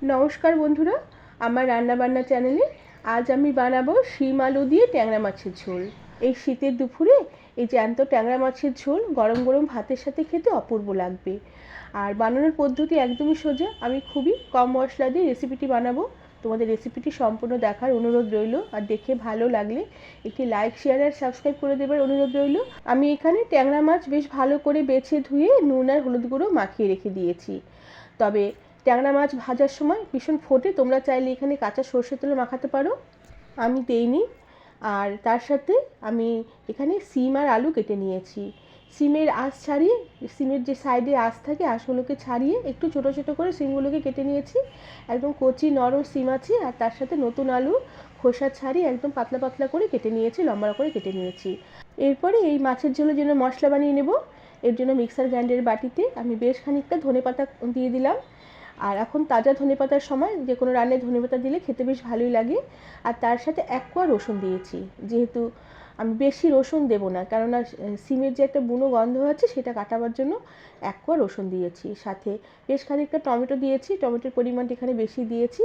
নমস্কার বন্ধুরা, আমার রান্নাবান্না চ্যানেলে আজ আমি বানাবো শিম আলু দিয়ে ট্যাংরা মাছের ঝোল। এই শীতের দুপুরে এই জ্যান্ত ট্যাংরা মাছের ঝোল গরম গরম ভাতের সাথে খেতে অপূর্ব লাগবে। আর বানানোর পদ্ধতি একদমই সোজা। আমি খুবই কম মশলা দিয়ে রেসিপিটি বানাবো। তোমাদের রেসিপিটি সম্পূর্ণ দেখার অনুরোধ রইল, আর দেখে ভালো লাগলে একটি লাইক, শেয়ার আর সাবস্ক্রাইব করে দেবার অনুরোধ রইল। আমি এখানে ট্যাংরা মাছ বেশ ভালো করে বেছে ধুয়ে নুন আর হলুদ গুঁড়ো মাখিয়ে রেখে দিয়েছি। তবে ট্যাংরা মাছ ভাজার সময় ভীষণ ফোটে, তোমরা চাইলে এখানে কাঁচা সর্ষের তেলও মাখাতে পারো, আমি দেইনি। আর তার সাথে আমি এখানে সিম আর আলু কেটে নিয়েছি। সিমের আঁশ ছাড়িয়ে, সিমের যে সাইডে আঁশ থাকে আঁশগুলোকে ছাড়িয়ে একটু ছোটো ছোটো করে সিমগুলোকে কেটে নিয়েছি। একদম কচি নরম সিম আছে, আর তার সাথে নতুন আলু খোসা ছাড়িয়ে একদম পাতলা পাতলা করে কেটে নিয়েছি, লম্বা করে কেটে নিয়েছি। এরপরে এই মাছের ঝোলের জন্য মশলা বানিয়ে নেব। এর জন্য মিক্সার গ্রাইন্ডারের বাটিতে আমি বেশ খানিকটা ধনেপাতা দিয়ে দিলাম। আর এখন তাজা ধনেপাতার সময় যে কোনো রান্নায় ধনেপাতা দিলে খেতে বেশ ভালোই লাগে। আর তার সাথে এক কোয়া রসুন দিয়েছি, যেহেতু আমি বেশি রসুন দেবো না, কেননা সিমের যে একটা বুনো গন্ধ আছে সেটা কাটাবার জন্য এক কোয়া রসুন দিয়েছি। সাথে বেশ খানিকটা টমেটো দিয়েছি, টমেটোর পরিমাণটা এখানে বেশি দিয়েছি।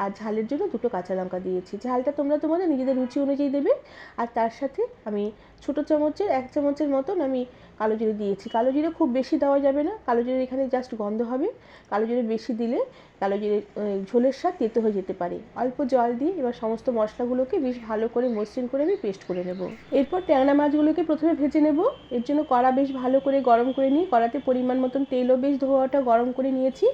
আর ঝালের জন্য দুটো কাঁচা লঙ্কা দিয়েছি। ঝালটা তোমরা তোমাদের নিজেদের রুচি অনুযায়ী দেবে। আর তার সাথে আমি ছোটো চামচের 1 চামচের মতন আমি কালো জিরে দিয়েছি। কালো জিরে খুব বেশি দেওয়া যাবে না, কালো জিরে এখানে জাস্ট গন্ধ হবে। কালো জিরে বেশি দিলে কালো জিরে ঝোলের স্বাদ তেতো হয়ে যেতে পারে। অল্প জল দিয়ে এবার সমস্ত মশলাগুলোকে বেশ ভালো করে মসৃণ করে আমি পেস্ট করে নেব। এরপর ট্যাংরা মাছগুলোকে প্রথমে ভেজে নেব। এর জন্য কড়া বেশ ভালো করে গরম করে নিই। কড়াতে পরিমাণ মতন তেলও বেশ ধোয়াটা গরম করে নিয়েছি।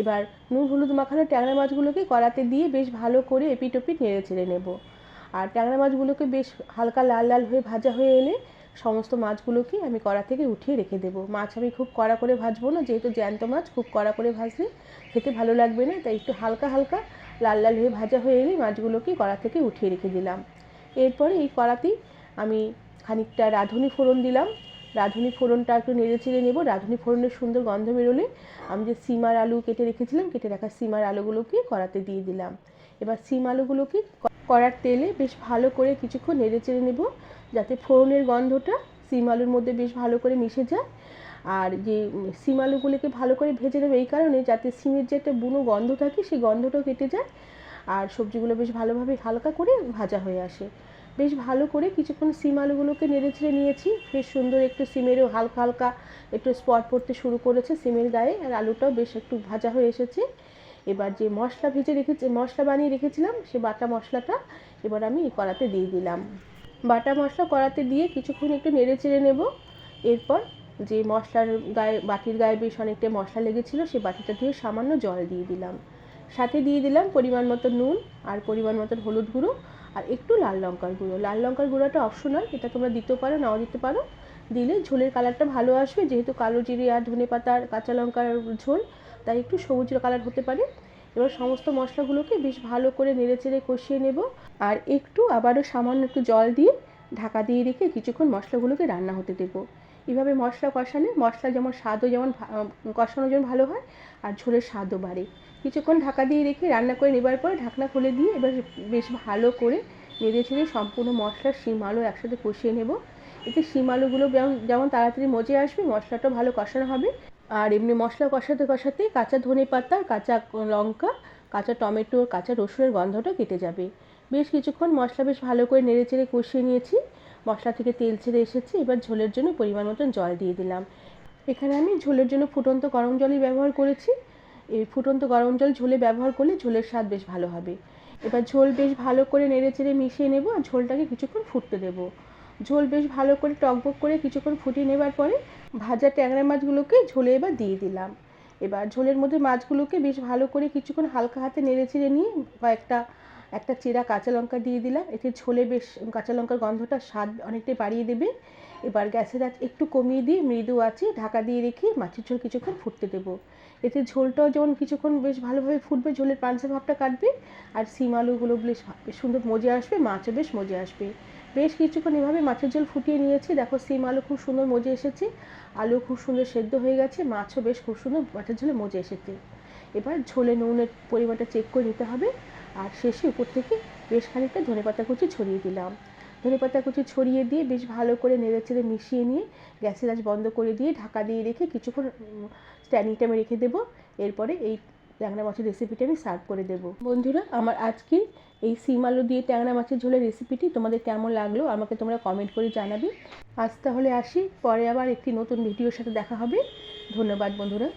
এবার নুন হলুদ মাখানো ট্যাংরা মাছগুলোকে কড়াতে দিয়ে বেশ ভালো করে এপিট ওপিট নেড়ে চেড়ে নেব। আর ট্যাংরা মাছগুলোকে বেশ হালকা লাল লাল হয়ে ভাজা হয়ে এলে সমস্ত মাছগুলোকে আমি কড়া থেকে উঠিয়ে রেখে দেবো। মাছ আমি খুব কড়া করে ভাজবো না, যেহেতু জ্যান্ত মাছ খুব কড়া করে ভাজলে খেতে ভালো লাগবে না, তাই একটু হালকা হালকা লাল লাল হয়ে ভাজা হয়ে এলে মাছগুলোকে কড়া থেকে উঠিয়ে রেখে দিলাম। এরপরে এই কড়াতেই আমি খানিকটা রাঁধুনি ফোড়ন দিলাম। রাঁধুনি ফোড়নটা একটু নেড়ে চেড়ে নেব। রাঁধুনি ফোড়নের সুন্দর গন্ধ বেরোলে আমি যে সিম আর আলু কেটে রেখেছিলাম, কেটে রাখা সিম আর আলুগুলোকে কড়াতে দিয়ে দিলাম। এবার সিম আলুগুলোকে কড়ার তেলে বেশ ভালো করে কিছুক্ষণ নেড়ে চেড়ে নেব, যাতে ফোড়নের গন্ধটা সিম আলুর মধ্যে বেশ ভালো করে মিশে যায়। আর যে সিম আলুগুলোকে ভালো করে ভেজে নেব এই কারণে, যাতে সিমের যে একটা বুনো গন্ধ থাকে সেই গন্ধটাও কেটে যায়, আর সবজিগুলো বেশ ভালোভাবে হালকা করে ভাজা হয়ে আসে। বেশ ভালো করে কিছুক্ষণ সিম আলুগুলোকে নেড়ে চেড়ে নিয়েছি। বেশ সুন্দর একটু সিমেরও হালকা হালকা একটু স্পট পড়তে শুরু করেছে সিমের গায়ে, আর আলুটাও বেশ একটু ভাজা হয়ে এসেছে। এবার যে মশলা বানিয়ে রেখেছিলাম সে বাটা মশলাটা এবার আমি এই কড়াতে দিয়ে দিলাম। বাটা মশলা কড়াতে দিয়ে কিছুক্ষণ একটু নেড়ে চেড়ে নেব। এরপর যে মশলার গায়ে, বাটির গায়ে বেশ অনেকটা মশলা লেগেছিলো, সেই বাটিটা দিয়ে সামান্য জল দিয়ে দিলাম। সাথে দিয়ে দিলাম পরিমাণ মতো নুন, আর পরিমাণ মতো হলুদ গুঁড়ো, আর একটু লাল লঙ্কার গুঁড়ো। লাল লঙ্কার গুঁড়োটা অপশনাল, এটা তোমরা দিতেও পারো নাও দিতে পারো। দিলে ঝোলের কালারটা ভালো আসবে, যেহেতু কালো জিরে আর ধনেপাতা আর কাঁচা লঙ্কার ঝোল, তাই একটু সবুজ কালার হতে পারে। এবার সমস্ত মশলাগুলোকে বেশ ভালো করে নেড়ে চেড়ে কষিয়ে নেব। আর একটু আবারও সামান্য একটু জল দিয়ে ঢাকা দিয়ে রেখে কিছুক্ষণ মশলাগুলোকে রান্না হতে দেবো। এভাবে মশলা কষালে মশলা যেমন স্বাদও যেমন কষানো যেমন ভালো হয়, আর ঝোলের স্বাদও বাড়ে। কিছুক্ষণ ঢাকা দিয়ে রেখে রান্না করে নেবার পরে ঢাকনা খুলে দিয়ে এবার বেশ ভালো করে নেড়ে চেড়ে সম্পূর্ণ মশলার শিম আলু একসাথে কষিয়ে নেব। এতে শিম আলুগুলো যেমন তাড়াতাড়ি মজে আসবে, মশলাটাও ভালো কষানো হবে। আর এমনি মশলা কষাতে কষাতে কাঁচা ধনেপাতা, কাঁচা লঙ্কা, কাঁচা টমেটো, কাঁচা রসুনের গন্ধটা কেটে যাবে। বেশ কিছুক্ষণ মশলা বেশ ভালো করে নেড়ে চেড়ে কষিয়ে নিয়েছি। মশলা থেকে তেল ছেড়ে এসেছে। এবার ঝোলের জন্য পরিমাণ মতন জল দিয়ে দিলাম। এখানে আমি ঝোলের জন্য ফুটন্ত গরম জলই ব্যবহার করেছি। এই ফুটন্ত গরম জল ঝোলে ব্যবহার করলে ঝোলের স্বাদ বেশ ভালো হবে। এবার ঝোল বেশ ভালো করে নেড়ে চেড়ে মিশিয়ে নেব, আর ঝোলটাকে কিছুক্ষণ ফুটতে দেবো। ঝোল বেশ ভালো করে টকবক করে কিছুক্ষণ ফুটিয়ে নেবার পরে ভাজা ট্যাংরা মাছগুলোকে ঝোলে এবার দিয়ে দিলাম। এবার ঝোলের মধ্যে মাছগুলোকে বেশ ভালো করে কিছুক্ষণ হালকা হাতে নেড়ে চেড়ে নিয়ে একটা চেরা কাঁচা লঙ্কা দিয়ে দিলাম। এতে ঝোলে বেশ কাঁচা লঙ্কার গন্ধটা স্বাদ অনেকটাই বাড়িয়ে দেবে। এবার গ্যাসের আঁচ একটু কমিয়ে দিয়ে মৃদু আঁচে ঢাকা দিয়ে রেখে মাছের ঝোল কিছুক্ষণ ফুটতে দেবো। এতে ঝোলটাও যেমন কিছুক্ষণ বেশ ভালোভাবে ফুটবে, ঝোলের পানসে ভাবটা কাটবে, আর শিম আলুগুলো বেশ সুন্দর মজে আসবে, মাছও বেশ মজে আসবে। বেশ কিছুক্ষণ এভাবে মাছের ঝোল ফুটিয়ে নিয়েছি। দেখো শিম আলু খুব সুন্দর মজে এসেছে, আলু খুব সুন্দর সেদ্ধ হয়ে গেছে, মাছও বেশ খুব সুন্দর মাছের ঝোলে মজে এসেছে। এবার ঝোলে নুনের পরিমাণটা চেক করে নিতে হবে। আর শেষে উপর থেকে বেশ খানিকটা ধনেপাতা কুচি ছড়িয়ে দিলাম। ধনেপাতা কুচি ছড়িয়ে দিয়ে বেশ ভালো করে নেড়ে চেড়ে মিশিয়ে নিয়ে গ্যাসের আঁচ বন্ধ করে দিয়ে ঢাকা দিয়ে রেখে কিছুক্ষণ স্ট্যান্ডিং টাইমে রেখে দেবো। এরপরে এই ট্যাংরা মাছের রেসিপিটা আমি সার্ভ করে দেবো। বন্ধুরা, আমার আজকে এই শিম আলু দিয়ে ট্যাংরা মাছের ঝোলের রেসিপিটি তোমাদের কেমন লাগলো আমাকে তোমরা কমেন্ট করে জানাবে। আজ তাহলে আসি, পরে আবার একটি নতুন ভিডিওর সাথে দেখা হবে। ধন্যবাদ বন্ধুরা।